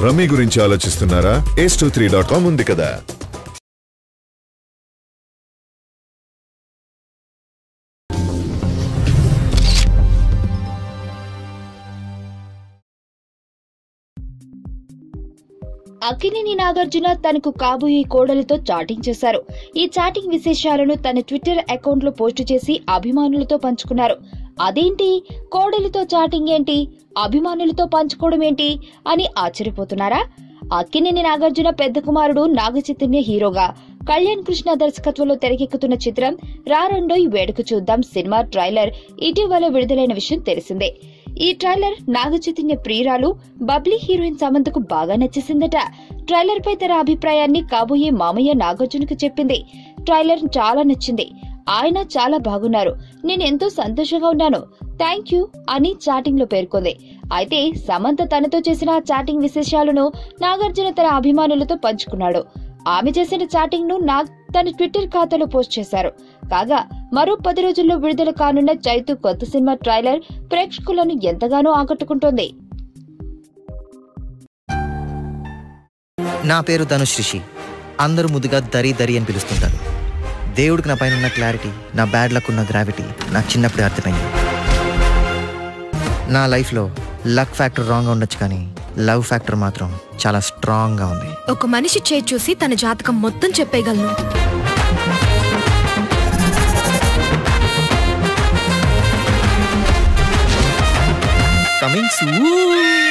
Rummy గురించి ఆలోచిస్తున్నారా? ace23.com ఉంది కదా. అక్కినేని నాగార్జున తనకు కాబోయే కోడలితో చాటింగ్ చేశారు. ఈ చాటింగ్ విశేషాలను తన ట్విట్టర్ అకౌంట్ లో పోస్టు చేసి అభిమానులతో పంచుకున్నారు. అదేంటి, కోడలితో చాటింగ్ ఏంటి, అభిమానులతో పంచుకోవడం ఏంటి అని ఆశ్చర్యపోతున్నారా? అక్కినేని నాగార్జున పెద్ద కుమారుడు నాగచైతన్య హీరోగా కళ్యాణ్ కృష్ణ దర్శకత్వంలో తెరకెక్కుతున్న చిత్రం రారండోయ్ వేడుక చూద్దాం సినిమా ట్రైలర్ ఇటీవల విడుదలైన విషయం తెలిసిందే. ఈ ట్రైలర్ నాగచైతన్య ప్రియురాలు బబ్లీ హీరోయిన్ సమంతకు బాగా నచ్చేసిందట. ట్రైలర్ పై తన అభిప్రాయాన్ని కాబోయే మామయ్య నాగార్జునకు చెప్పింది. ట్రైలర్ చాలా నచ్చింది, ఆయన చాలా బాగున్నారు, నేను ఎంతో సంతోషంగా ఉన్నాను, థ్యాంక్ యూ అని చాటింగ్ లో పేర్కొంది. అయితే సమంత తనతో చేసిన చాటింగ్ విశేషాలను నాగార్జున తన అభిమానులతో పంచుకున్నాడు. ఆమె చేసిన చాటింగ్ ను నాగ్ తన ట్విట్టర్ ఖాతాలో పోస్ట్ చేశారు. కాగా మరో 10 రోజుల్లో విడుదల కానున్న చైతు కొత్త సినిమా ట్రైలర్ ప్రేక్షకులను ఎంతగానో ఆకట్టుకుంటోంది. నా పేరు ధనుష్ రిషి, అందరూ ముద్దుగా దరి దరి అని పిలుస్తుంటారు. దేవుడికి నా పైన ఉన్న క్లారిటీ, నా బ్యాడ్ లక్ ఉన్న గ్రావిటీ నాకు చిన్నప్పుడే అర్థమైంది. నా లైఫ్లో లక్ ఫ్యాక్టర్ రాంగ్గా ఉండొచ్చు, కానీ లవ్ ఫ్యాక్టర్ మాత్రం చాలా స్ట్రాంగ్గా ఉంది. ఒక మనిషి చేయి చూసి తన జాతకం మొత్తం చెప్పేయగలను. Coming soon.